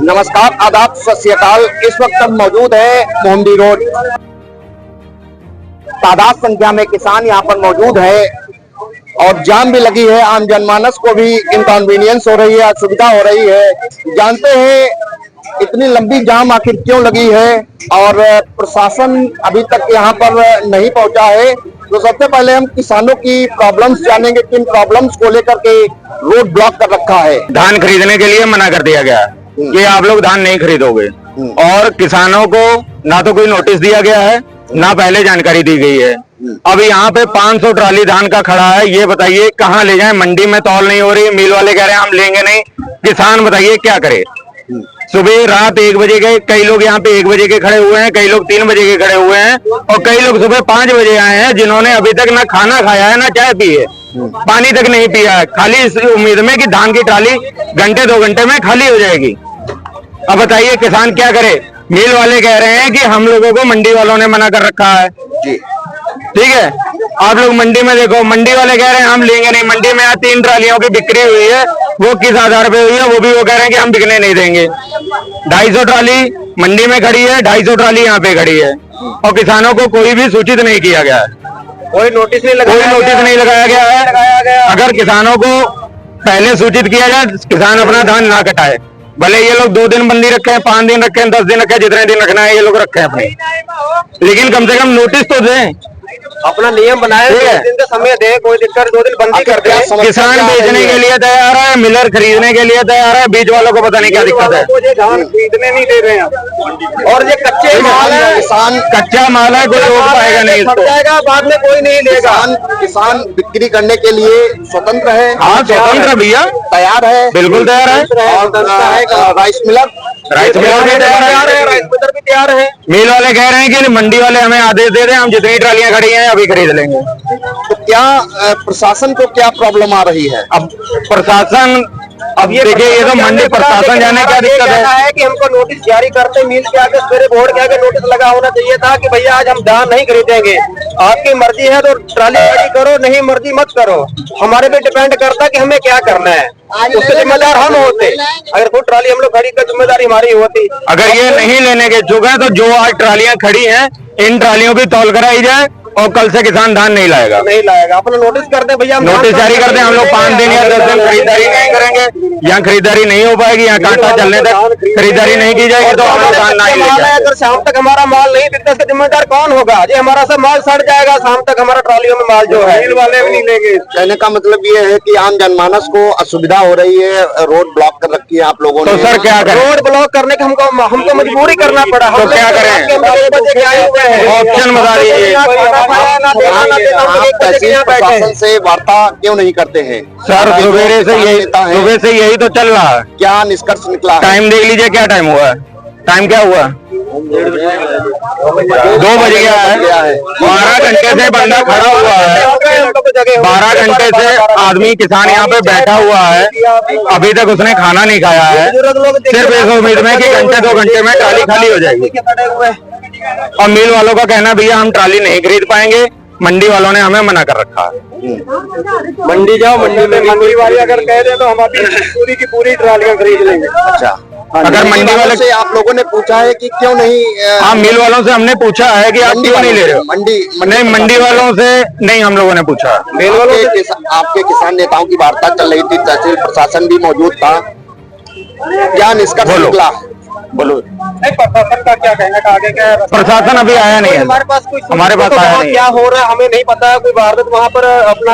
नमस्कार, आदाब, सत श्री अकाल। इस वक्त हम मौजूद है मोहम्मदी रोड। तादाद संख्या में किसान यहाँ पर मौजूद है और जाम भी लगी है। आम जनमानस को भी इनकन्वीनियंस हो रही है, असुविधा हो रही है। जानते हैं इतनी लंबी जाम आखिर क्यों लगी है और प्रशासन अभी तक यहाँ पर नहीं पहुंचा है। तो सबसे पहले हम किसानों की प्रॉब्लम्स जानेंगे, किन प्रॉब्लम्स को लेकर के रोड ब्लॉक कर रखा है। धान खरीदने के लिए मना कर दिया गया कि आप लोग धान नहीं खरीदोगे, और किसानों को ना तो कोई नोटिस दिया गया है, ना पहले जानकारी दी गई है। अब यहाँ पे 500 ट्राली धान का खड़ा है। ये बताइए कहाँ ले जाएं? मंडी में तौल नहीं हो रही, मिल वाले कह रहे हैं हम लेंगे नहीं। किसान बताइए क्या करे? सुबह रात 1 बजे के, कई लोग यहाँ पे 1 बजे के खड़े हुए हैं, कई लोग 3 बजे के खड़े हुए हैं, और कई लोग सुबह 5 बजे आए हैं जिन्होंने अभी तक ना खाना खाया है ना चाय पी है, पानी तक नहीं पिया है, खाली इस उम्मीद में कि धान की ट्राली घंटे 2 घंटे में खाली हो जाएगी। अब बताइए किसान क्या करे? मिल वाले कह रहे हैं कि हम लोगों को मंडी वालों ने मना कर रखा है। ठीक है, आप लोग मंडी में देखो, मंडी वाले कह रहे हैं हम लेंगे नहीं। मंडी में यहाँ 3 ट्रालियों की बिक्री हुई है, वो किस आधार पे हुई है वो भी वो कह रहे हैं कि हम बिकने नहीं देंगे। 250 ट्राली मंडी में खड़ी है, 250 ट्राली यहाँ पे खड़ी है, और किसानों को कोई भी सूचित नहीं किया गया है, कोई नोटिस नहीं लगाया गया है। अगर किसानों को पहले सूचित किया जाए, किसान अपना धान ना कटाए। भले ये लोग 2 दिन बंदी रखे हैं, 5 दिन रखे हैं, 10 दिन रखे हैं, जितने दिन रखना है ये लोग रखे हैं अपने, लेकिन कम से कम नोटिस तो दें, अपना नियम बनाए, 2 दिन का समय दे, कोई दिक्कत 2 दिन बंदी कर दे। किसान बेचने के लिए तैयार है, मिलर खरीदने के लिए तैयार है, बीज वालों को पता नहीं क्या दिक्कत है। धान खरीदने नहीं दे रहे हैं, और ये कच्चे माल है, किसान कच्चा माल है, कोई रोक पाएगा नहीं इसको, जाएगा बाद में कोई नहीं लेगा। किसान बिक्री करने के लिए स्वतंत्र है। हाँ स्वतंत्र भैया, तैयार है, बिल्कुल तैयार है। और राइस मिलर भी तैयार है, राइस मिलर भी तैयार है। मिल वाले कह रहे हैं कि मंडी वाले हमें आदेश दे दें, हम जितनी ट्रालियां खड़ी हैं अभी खरीद लेंगे। तो क्या प्रशासन को क्या प्रॉब्लम आ रही है? अब प्रशासन, अब ये देखिए, ये तो मंडी प्रशासन जाने क्या दिक्कत है कि हमको नोटिस जारी करते मिल के आगे, मेरे बोर्ड के आगे नोटिस लगा होना चाहिए था कि भैया आज हम धान नहीं खरीदेंगे, आपकी मर्जी है तो ट्राली खड़ी करो, नहीं मर्जी मत करो। हमारे पे डिपेंड करता है कि हमें क्या करना है, उसके जिम्मेदार हम होते। अगर कोई ट्राली हम लोग खड़ी कर जिम्मेदारी हमारी होती। अगर ये नहीं लेने के इच्छुक है तो जो आज ट्रालियां खड़ी हैं इन ट्रालियों की तौल कराई जाए, और कल से किसान धान नहीं लाएगा। अपना नोटिस कर दे भैया, नोटिस जारी कर दे। हम लोग 5 दिन या 10 दिन खरीदारी नहीं करेंगे, यहाँ खरीदारी नहीं हो पाएगी, यहाँ कांटा चलने तक खरीदारी नहीं की जाएगी तो हम लोग धान नहीं लेंगे। अगर शाम तक हमारा माल नहीं बिकता इसका जिम्मेदार कौन होगा? जी हमारा सब माल सड़ जाएगा, शाम तक हमारा ट्रॉलियों में माल जो है मिल वाले भी नहीं लेंगे। कहने का मतलब ये है कि आम जनमानस को असुविधा हो रही है, रोड ब्लॉक कर रखी है आप लोगों ने। तो सर क्या करें? रोड ब्लॉक करने का हमको मजबूरी करना पड़ा। तो क्या करें? ऑप्शन बता दीजिए। आप तहसील प्रशासन से वार्ता क्यों नहीं करते हैं? सर सुबह से यही तो चल रहा है। क्या निष्कर्ष निकला? टाइम देख लीजिए, क्या टाइम हुआ है? टाइम क्या हुआ? 2 बज गया है। 12 घंटे से बंदा खड़ा हुआ है, 12 घंटे से आदमी किसान यहाँ पे बैठा हुआ है, अभी तक उसने खाना नहीं खाया है, सिर्फ इस उम्मीद में कि घंटे 2 घंटे में ट्राली खाली हो जाएगी। और मिल वालों का कहना भैया हम ट्राली नहीं खरीद पाएंगे, मंडी वालों ने हमें मना कर रखा है। मंडी जाओ, मंडी में मंडी वाले अगर कह दे तो हम अभी पूरी की पूरी ट्रालियां खरीद लेंगे। अच्छा, अगर मंडी वाले से आप लोगों ने पूछा है कि क्यों नहीं? हाँ, मिल वालों से हमने पूछा है कि आप क्यों नहीं ले रहे हो। मंडी वालों से नहीं हम लोगों ने पूछा। मिल वालों से आपके किसान नेताओं की वार्ता चल रही थी, तहसील प्रशासन भी मौजूद था, क्या निष्कर्ष निकला? बोलो। प्रशासन का क्या कहना था? आगे क्या है? प्रशासन अभी आया नहीं है, हमारे पास आया नहीं। क्या हो रहा है हमें नहीं पता है। कोई वारदात वहाँ पर अपना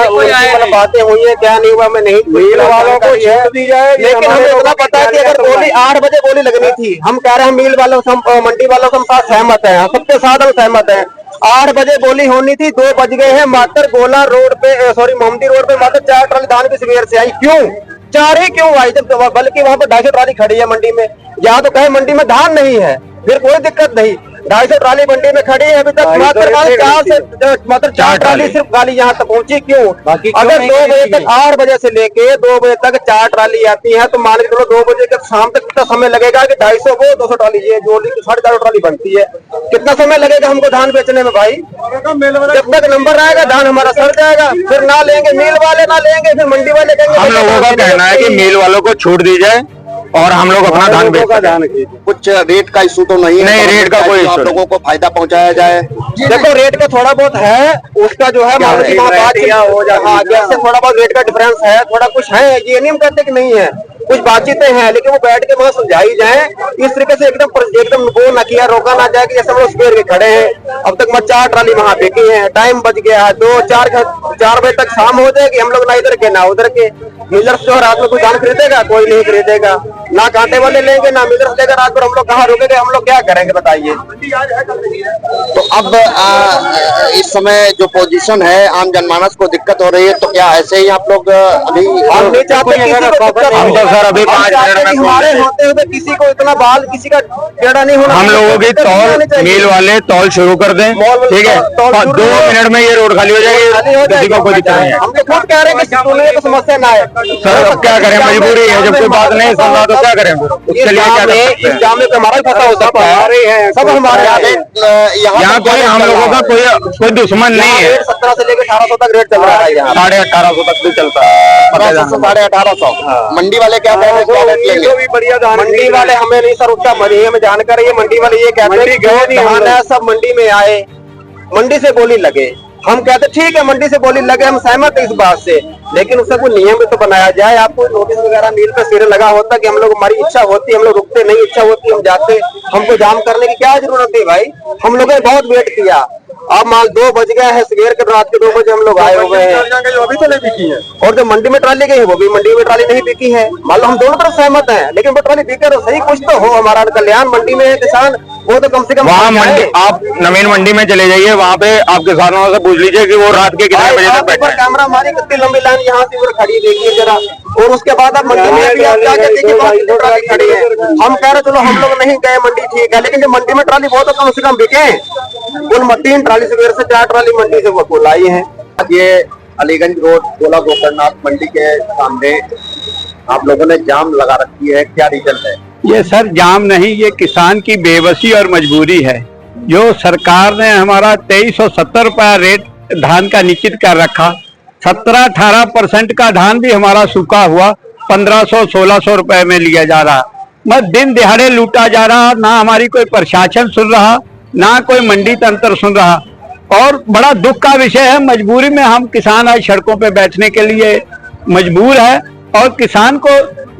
बातें हुई है, क्या नहीं हुआ हमें नहीं। मिल वालों को छूट दी जाए, लेकिन हमें इतना पता है कि अगर गोली 8 बजे गोली लगनी थी, हम कह रहे हैं मिल वालों मंडी वालों के साथ सहमत है, सबके साथ हम सहमत है। 8 बजे गोली होनी थी, 2 बज गए हैं। मात्र गोला रोड पे, सॉरी मोहम्मदी रोड पे मात्र 4 ट्राली धान की सवेर से आई। क्यों 4 ही क्यों आई? जब बल्कि वहाँ पर 250 ट्राली खड़ी है मंडी में। या तो कहे मंडी में धान नहीं है, फिर कोई दिक्कत नहीं। 250 ट्राली मंडी में खड़ी है, अभी तक मात्र 4 ट्राली सिर्फ गाली यहाँ तक पहुंची। क्यों? अगर 2 बजे तक, 8 बजे से लेके 2 बजे तक 4 ट्राली आती है तो मान के चलो 2 बजे तक शाम तक कितना समय लगेगा कि 250 को 200 ट्राली, ये जो 4.5 ट्राली बनती है, कितना समय लगेगा हमको धान बेचने में भाई? जब तक नंबर आएगा धान हमारा सड़ जाएगा, फिर ना लेंगे, मिल वाले ना लेंगे, फिर मंडी वाले कहेंगे। हम लोगों का कहना है कि मिल वालों को छूट दी जाए, और हम लोग अपना धान बेच सकते हैं। कुछ रेट का इशू तो नहीं है? नहीं, रेट का कोई आप इशू लोगों को फायदा पहुंचाया जाए। देखो रेट का थोड़ा बहुत है, उसका जो है मार्केट में बातचीत हाँ जैसे थोड़ा बहुत रेट का डिफरेंस है, थोड़ा कुछ है, ये नहीं हम कहते कि नहीं है, कुछ बातचीतें हैं, लेकिन वो बैठ के वहाँ समझाई जाए इस तरीके से, एकदम वो ना किया, रोका ना जाए कि जैसे हम लोग सवेर के खड़े हैं, अब तक 4 ट्राली वहाँ बिकी है, टाइम बच गया है, 4 बजे तक शाम हो जाएगी, हम लोग ना इधर के ना उधर के। मिलर्स जो है रात में कोई धान खरीदेगा? कोई नहीं खरीदेगा, ना कांटे वाले लेंगे ना मिलर्स लेकर, रात भर हम लोग कहाँ रुकेंगे, हम लोग क्या करेंगे बताइए। तो अब इस समय जो पोजीशन है, आम जनमानस को दिक्कत हो रही है, तो क्या ऐसे ही आप लोग अभी हम नहीं चाहते हम तो सर अभी 5 मिनट में हमारे होते हुए किसी को इतना बाल, किसी का टेढ़ा नहीं होना। हम लोगों की तौल मिल वाले तौल शुरू कर दें, ठीक है, 2 मिनट में ये रोड खाली हो जाएगी, किसी को कोई दिक्कत नहीं है। हम तो खुद कह रहे हैं कि सुनने को समस्या ना है सर, अब क्या करें, मजबूरी है, जब कोई बात नहीं सुन रहा तो क्या करें, उसके लिए क्या कर सकते हैं? जाम में हमारा पता होता है, सब हमारे यहाँ कोई हम लोगों का कोई दुश्मन नहीं है। 17 से लेकर 1800 तक रेट चल रहा है, 1850 तक भी चलता है, 1850 मंडी वाले क्या कह रहे हैं, क्या रेट लेंगे? मंडी वाले हमें नहीं सर उसका मनी हमें जानकारी है। मंडी वाले ये कहते हैं कि जो धान है सब मंडी में आए, मंडी से बोली लगे। हम कहते ठीक है मंडी से बोली लगे, हम सहमत है इस बात से, लेकिन उसका कोई नियम भी तो बनाया जाए। आपको नोटिस वगैरह मील पे सिरे लगा होता कि हम लोग, हमारी इच्छा होती हम लोग रुकते नहीं, इच्छा होती हम जाते, हमको जाम करने की क्या जरूरत है भाई? हम लोगों ने बहुत वेट किया, अब माल 2 बज गया है, सवेर के रात के 2 बजे हम लोग आए हुए हैं, अभी तो नहीं बिकी है। और जो मंडी में ट्राली गई है वो भी मंडी में ट्राली नहीं बिकी है। मान लो हम दोनों तरफ सहमत हैं, लेकिन वो ट्राली बिके तो सही, कुछ तो हो, हमारा कल्याण मंडी में है किसान, वो तो कम से कम वहाँ मंडी, आप नवीन मंडी में चले जाइए, वहाँ पे आप किसानों से पूछ लीजिए कि वो रात के कितने बजे तक बैठे हैं। कैमरा हमारी कितनी लंबी लाइन यहाँ से उधर खड़ी देखिए जरा, और उसके बाद आप मंडी में भी आप जाके देखिए वहाँ कितनी ट्राली खड़ी है। हम कह रहे चलो हम लोग नहीं गए मंडी ठीक है, लेकिन जो मंडी में ट्राली वो तो कम से कम बिके। उन 3 ट्राली सवेर से 4 ट्राली मंडी से वो लाई है। ये अलीगंज रोड गोला गोकर्णनाथ मंडी के सामने आप लोगों ने जाम लगा रखी है, क्या रीजन है? ये सर जाम नहीं, ये किसान की बेबसी और मजबूरी है। जो सरकार ने हमारा 2370 रुपया रेट धान का निश्चित कर रखा, 17-18% का धान भी हमारा सूखा हुआ 1500-1600 रुपए में लिया जा रहा। मैं दिन दिहाड़े लूटा जा रहा, ना हमारी कोई प्रशासन सुन रहा, ना कोई मंडी तंत्र सुन रहा। और बड़ा दुख का विषय है, मजबूरी में हम किसान आज सड़कों पे बैठने के लिए मजबूर है, और किसान को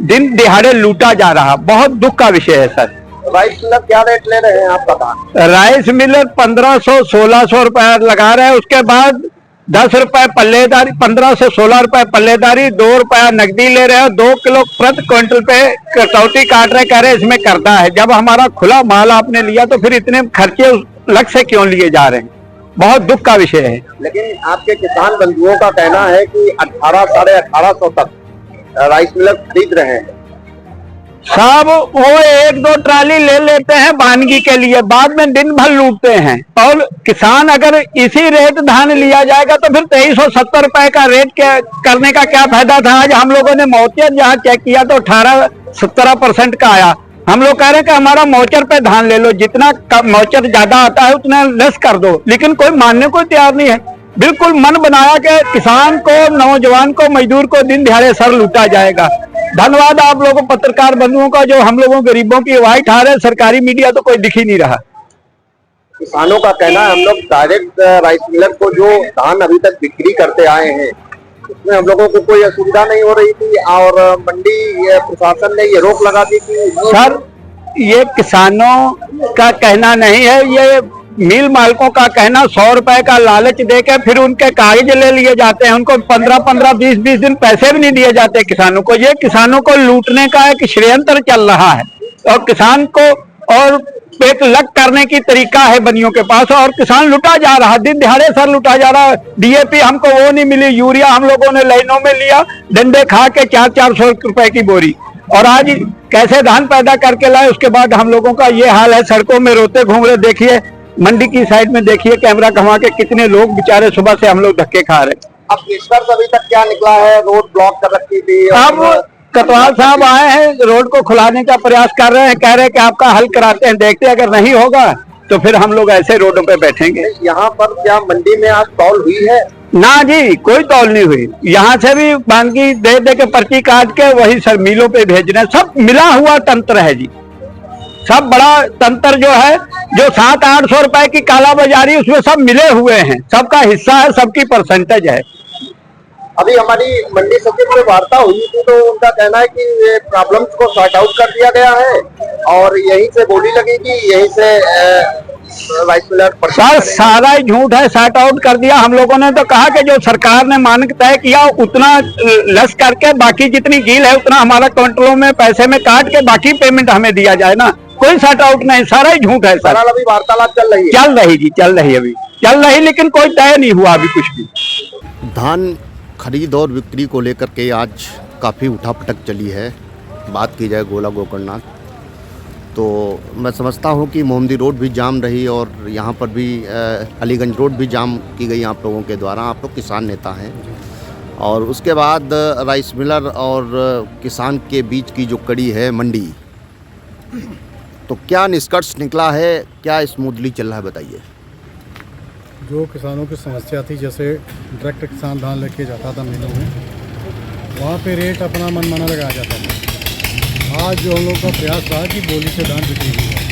दिन दिहाड़े लूटा जा रहा, बहुत दुख का विषय है सर। राइस मिलर क्या रेट ले रहे हैं आपका धान? राइस मिलर 1500-1600 रुपया लगा रहे हैं, उसके बाद 10 रुपए पल्लेदारी, 15 से 16 रुपए पल्लेदारी, 2 रुपया नकदी ले रहे हैं, 2 किलो प्रति क्विंटल पे कटौती काट रहे, कह रहे इसमें करता है। जब हमारा खुला माल आपने लिया तो फिर इतने खर्चे लग से क्यों लिए जा रहे हैं, बहुत दुख का विषय है। लेकिन आपके किसान बंधुओं का कहना है कि 1800-1850 तक राइस मिलर खरीद रहे हैं। साहब वो 1-2 ट्राली ले लेते हैं वानगी के लिए, बाद में दिन भर लूटते हैं। और किसान अगर इसी रेट धान लिया जाएगा तो फिर 2370 रुपए का रेट करने का क्या फायदा था? आज हम लोगों ने मौचर जहाँ चेक किया तो 18-17% का आया। हम लोग कह रहे हैं कि हमारा मौचर पे धान ले लो, जितना मौचर ज्यादा आता है उतना लेस कर दो, लेकिन कोई मानने को तैयार नहीं है। बिल्कुल मन बनाया कि किसान को, नौजवान को, मजदूर को दिन दिहाड़े सर लूटा जाएगा। धन्यवाद आप लोगों पत्रकार बंधुओं का जो हम लोगों गरीबों की आवाज उठा रहे। सरकारी मीडिया तो कोई दिख ही नहीं रहा। किसानों का कहना है हम लोग डायरेक्ट राइस मिलर को जो धान अभी तक बिक्री करते आए हैं उसमें हम लोगों को कोई असुविधा नहीं हो रही थी, और मंडी प्रशासन ने ये रोक लगा दी थी। सर ये किसानों का कहना नहीं है, ये मिल मालिकों का कहना। 100 रुपए का लालच देके फिर उनके कागज ले लिए जाते हैं, उनको 15-15, 20-20 दिन पैसे भी नहीं दिए जाते किसानों को। ये किसानों को लूटने का एक षड्यंत्र चल रहा है, और किसान को और एक लग करने की तरीका है बनियों के पास, और किसान लुटा जा रहा, दिन दिहाड़े सर लुटा जा रहा। डीएपी हमको वो नहीं मिली, यूरिया हम लोगों ने लाइनों में लिया, डंडे खा के 400-400 रुपए की बोरी, और आज कैसे धान पैदा करके लाए। उसके बाद हम लोगों का ये हाल है, सड़कों में रोते घूम रहे। देखिए मंडी की साइड में देखिए, कैमरा घुमा के कितने लोग बेचारे सुबह से हम लोग धक्के खा रहे। अब निष्कर्ष अभी तक क्या निकला है? रोड ब्लॉक कर रखी थी, अब कटवाल साहब आए हैं, रोड को खुलाने का प्रयास कर रहे हैं, कह रहे हैं कि आपका हल कराते हैं, देखते हैं अगर नहीं होगा तो फिर हम लोग ऐसे रोडों पे बैठेंगे। यहाँ पर क्या मंडी में आज तौल हुई है? ना जी, कोई तौल नहीं हुई। यहाँ से भी बानगी दे दे के पर्ची काट के वही सर मिलों पे भेज रहे हैं। सब मिला हुआ तंत्र है जी, सब बड़ा तंत्र जो है, जो 700-800 रुपए की काला बाजारी उसमें सब मिले हुए हैं, सबका हिस्सा है, सबकी परसेंटेज है। अभी हमारी मंडी सचिव से वार्ता हुई थी तो उनका कहना है कि ये प्रॉब्लम्स को सॉर्ट आउट कर दिया गया है और यहीं से बोली लगेगी, यहीं से राइस मिलर सर सारा ही झूठ है, सॉर्ट आउट कर दिया। हम लोगों ने तो कहा कि जो सरकार ने मानक तय किया उतना लस करके बाकी जितनी गील है उतना हमारा काउंटरों में पैसे में काट के बाकी पेमेंट हमें दिया जाए ना। कोई सॉर्ट आउट नहीं, सारा ही झूठ है सर। अभी वार्तालाप चल रही है? चल रही जी, चल रही, अभी चल रही, लेकिन कोई तय नहीं हुआ अभी कुछ भी। धान खरीद और बिक्री को लेकर के आज काफ़ी उठापटक चली है। बात की जाए गोला गोकर्णनाथ तो मैं समझता हूँ कि मोहम्मदी रोड भी जाम रही और यहाँ पर भी अलीगंज रोड भी जाम की गई आप लोगों के द्वारा। आप लोग किसान नेता हैं और उसके बाद राइस मिलर और किसान के बीच की जो कड़ी है मंडी, तो क्या निष्कर्ष निकला है, क्या स्मूथली चल रहा है, बताइए। जो किसानों की समस्या थी, जैसे डायरेक्ट किसान धान लेके जाता था मिलों में, वहाँ पे रेट अपना मनमाना लगाया जाता था। आज जो हम लोग का प्रयास रहा कि बोली से धान बिक्री की जाए।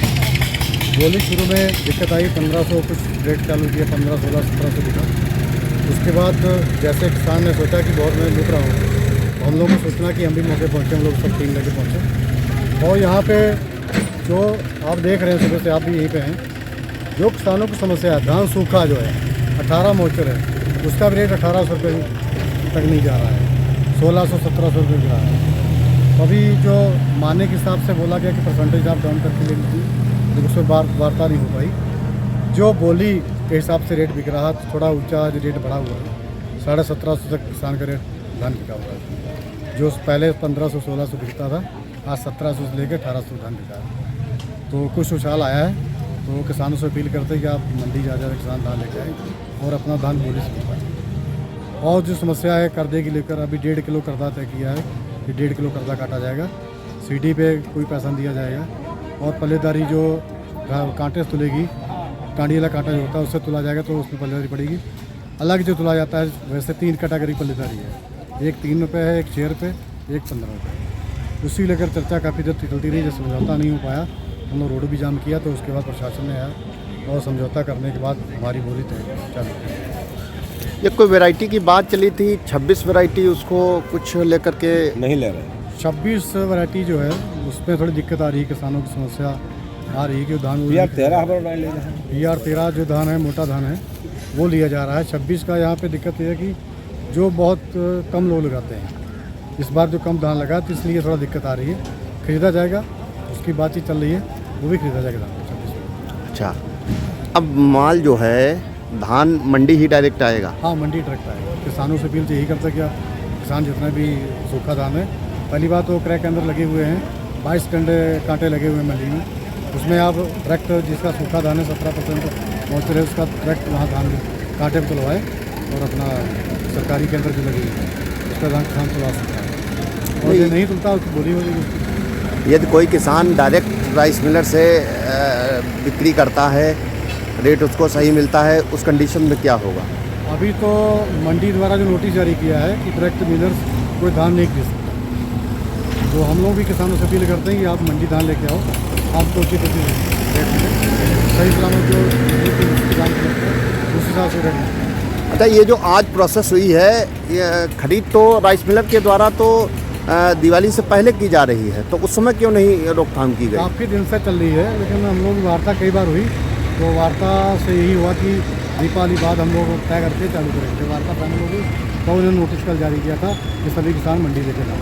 बोली शुरू में दिक्कत आई, 1500 कुछ रेट चालू किया, 1500, 1600, 1700 बिका। उसके बाद जैसे किसान ने सोचा कि बहुत मैं लूट रहा हूँ, तो हम लोग को सोचना कि हम भी मौके पहुँचे, हम लोग सब टीम लेके पहुँचे। और यहाँ पे जो आप देख रहे हैं, सुबह से आप भी यहीं पे हैं, जो किसानों की समस्या है, धान सूखा जो है 18 मोचर है, उसका भी रेट 1800 रुपये तक नहीं जा रहा है, 1600-1700 रुपये जा रहा है। अभी जो माने के हिसाब से बोला गया कि परसेंटेज आप डाउन करके ले लीजिए, लेकिन उसमें वार्ता नहीं हो पाई। जो बोली के हिसाब से रेट बिक रहा, थोड़ा ऊंचा रेट बढ़ा हुआ है, 1750 तक किसान का रेट धान बिका हुआ है। जो पहले 1500-1600 बिकता था, आज 1700 से लेकर 1800 धान बिका है। तो कुछ उछाल आया है। तो किसानों से अपील करते हैं कि आप मंडी जा किसान धान लेके आए और अपना धान बोली से बिकवाएं। और जो समस्या है कर्जे की लेकर, अभी 1.5 किलो कर्जा तय किया है कि 1.5 किलो कर्जा काटा जाएगा, सीडी पे कोई पैसा नहीं दिया जाएगा। और पल्लेदारी जो कांटे से तुलेगी, कांडी वाला कांटा जो होता है उससे तुला जाएगा, तो उसमें पल्लेदारी पड़ेगी। अलग जो तुला जाता है, वैसे 3 कैटेगरी पल्लेदारी है, एक 3 रुपये है, एक 6 रुपये, एक 15 रुपये। उसी लेकर चर्चा काफ़ी देर चलती रही, जब समझौता नहीं हो पाया, हम लोग रोड भी जाम किया। तो उसके बाद प्रशासन ने आया और समझौता करने के बाद हमारी बोली तय चालू की। ये कोई वैरायटी की बात चली थी, 26 वैरायटी, उसको कुछ लेकर के नहीं ले रहे। 26 वैरायटी जो है उसमें थोड़ी दिक्कत आ रही है, किसानों की समस्या आ रही है कि धान PR13 जो धान है, मोटा धान है, वो लिया जा रहा है। 26 का यहाँ पे दिक्कत ये है कि जो बहुत कम लोग लगाते हैं, इस बार जो कम धान लगा तो इसलिए थोड़ा दिक्कत आ रही है। खरीदा जाएगा, उसकी बातचीत चल रही है, वो भी खरीदा जाएगा धान 26। अच्छा, अब माल जो है धान मंडी ही डायरेक्ट आएगा? हाँ, मंडी डायरेक्ट आएगा। किसानों से अपील यही करता कि किसान जितना भी सूखा धान है, पहली बात तो क्रैक के अंदर लगे हुए हैं, 22 कांटे लगे हुए हैं मंडी में, उसमें आप डायरेक्ट जिसका सूखा धान है 17% मॉइस्चर है, उसका डायरेक्ट वहाँ धान कांटे पर तुलवाए और अपना सरकारी के अंदर जो लगी है उसका धान किसान तुलवा सकता है। और जो नहीं तुलता उसकी बोली हो जाएगी। यदि कोई किसान डायरेक्ट राइस मिलर से बिक्री करता है, रेट उसको सही मिलता है, उस कंडीशन में क्या होगा? अभी तो मंडी द्वारा जो नोटिस जारी किया है कि डायरेक्ट मिलर्स कोई धान नहीं खरीद सकता। तो हम लोग भी किसानों से अपील करते हैं कि आप मंडी धान लेके आओ, आपको उचित रेट मिले, सही सलामत जो दाम उस हिसाब से रेट मिले। अच्छा, ये जो आज प्रोसेस हुई है, ये खरीद तो राइस मिलर के द्वारा तो दिवाली से पहले की जा रही है, तो उस समय क्यों नहीं रोकथाम की गई? काफ़ी दिन से चल रही है, लेकिन हम लोग वार्ता कई बार हुई, तो वार्ता से यही हुआ कि दीपावली बाद हम लोग तय करके चालू करेंगे। वार्ता फाइनल होगी तो उन्होंने नोटिस कल जारी किया था कि सभी किसान मंडी लेके जाना।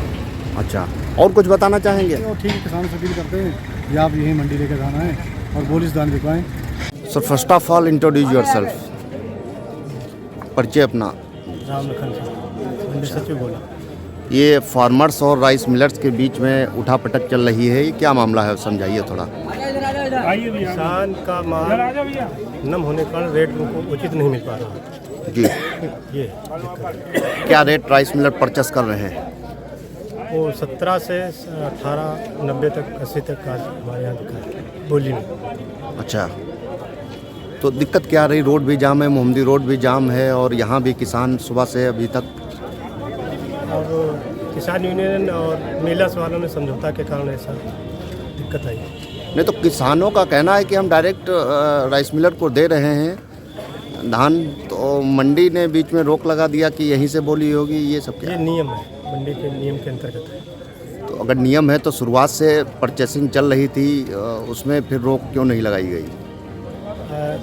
अच्छा, और कुछ बताना चाहेंगे? तो ठीक है, किसानों से अपील करते हैं कि आप यही मंडी लेके जाना है और बोलिस धान बिकवाएँ। Sir, first of all introduce yourself, परिचय अपना। राम लखन मंडी सचिव बोला। ये फार्मर्स और राइस मिलर्स के बीच में उठापटक चल रही है, ये क्या मामला है, समझाइए थोड़ा। किसान का माल नम होने के कारण रेट उनको उचित नहीं मिल पा रहा जी। ये क्या रेट राइस मिलर परचेस कर रहे हैं? वो 17 से 18, 90 तक, 80 तक का हमारे यहाँ दिखा है बोली में। अच्छा, तो दिक्कत क्या रही? रोड भी जाम है, मोहम्मदी रोड भी जाम है और यहाँ भी किसान सुबह से अभी तक। और किसान यूनियन और मिलर्स वालों में समझौता के कारण ऐसा दिक्कत आई। नहीं तो किसानों का कहना है कि हम डायरेक्ट राइस मिलर को दे रहे हैं धान, तो मंडी ने बीच में रोक लगा दिया कि यहीं से बोली होगी। ये सब क्या ये नियम है, मंडी के नियम के अंतर्गत है। तो अगर नियम है तो शुरुआत से परचेसिंग चल रही थी, उसमें फिर रोक क्यों नहीं लगाई गई?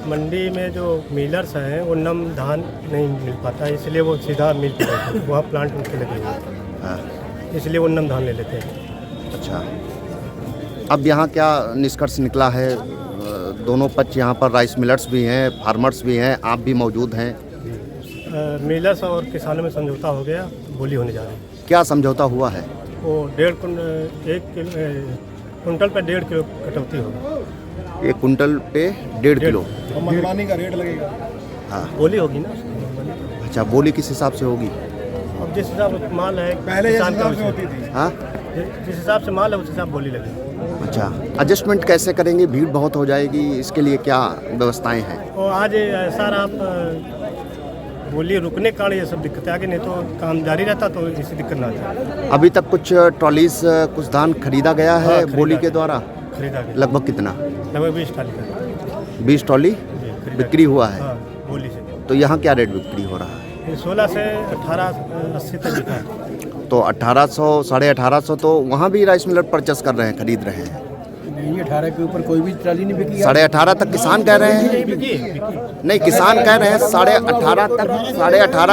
मंडी में जो मिलर्स हैं वो नम धान नहीं मिल पाता है, इसलिए वो सीधा मिल पर जाते हैं। वहाँ प्लांट उनके लगे हुए हैं, हाँ, इसलिए वो नम धान ले लेते हैं। अच्छा। अब यहाँ क्या निष्कर्ष निकला है? दोनों पक्ष यहाँ पर राइस मिलर्स भी हैं, फार्मर्स भी हैं, आप भी मौजूद हैं। मिलर्स और किसानों में समझौता हो गया, बोली होने जा रही है। क्या समझौता हुआ है? वो 1.5 कुंटल पे 1.5 किलो कटौती होगी। 1 कुंटल पे 1.5 किलो। और मनमानी का रेट लगेगा। हाँ, बोली होगी ना। अच्छा, बोली किस हिसाब से होगी? अब जिस हिसाब से माल है पहले किसान का, से होती थी। हाँ, जिस हिसाब से माल है उस हिसाब बोली लगेगी। अच्छा। एडजस्टमेंट कैसे करेंगे? भीड़ बहुत हो जाएगी, इसके लिए क्या व्यवस्थाएं हैं? और आज ऐसा आप बोली रुकने का ये सब दिक्कतें आगे, नहीं तो काम जारी रहता तो ऐसी दिक्कत ना आती। अभी तक कुछ ट्रॉलीज कुछ धान खरीदा गया है हाँ, खरीदा बोली के गया। द्वारा? खरीदा गया लगभग कितना? लगभग 20 ट्राली का 20 ट्रॉली खरीदा बिक्री हुआ है। हाँ, बोली से। तो यहाँ क्या रेट बिक्री हो रहा है? ये 16 से 1880 तक बिका है। तो 1800 1850 तो वहाँ भी राइस मिलर परचेस कर रहे हैं, खरीद रहे हैं। नहीं, 18 के ऊपर कोई भी ट्राली नहीं बिकी। 18.5 तक किसान कह रहे हैं। नहीं, किसान कह रहे हैं 18.5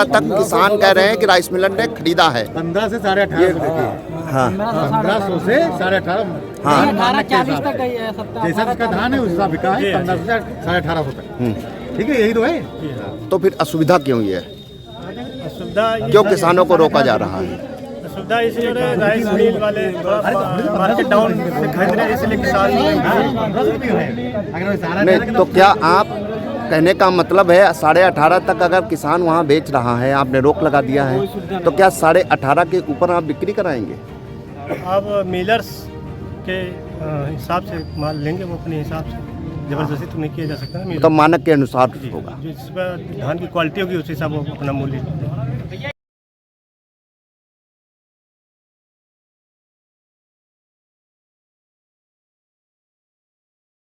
तक किसान कह रहे हैं कि राइस मिलर ने खरीदा है। 15 से 18.5। हाँ 1500 से 18.5। हाँ। 18-40 तक जैसा इसका धान है उस हिसाब बिका है 15 से 1850 तक। ठीक है, यही तो है। तो फिर असुविधा क्यों हुई है? असुविधा क्यों किसानों को रोका जा रहा है? असुविधा इसलिए हो रहा है, राइस मिल वाले मार्केट डाउन से खरीद रहे हैं, इसलिए किसान नहीं तो क्या आप कहने का मतलब है 18.5 तक अगर किसान वहाँ बेच रहा है, आपने रोक लगा दिया है, तो क्या 18.5 के ऊपर आप बिक्री कराएंगे? अब मिलर्स के हिसाब से माल लेंगे, वो अपने हिसाब से, जबरदस्ती तो नहीं किया जा सकता ना। तो मानक के अनुसार होगा। जिस पर धान की क्वालिटी होगी उस हिसाब वो अपना मूल्य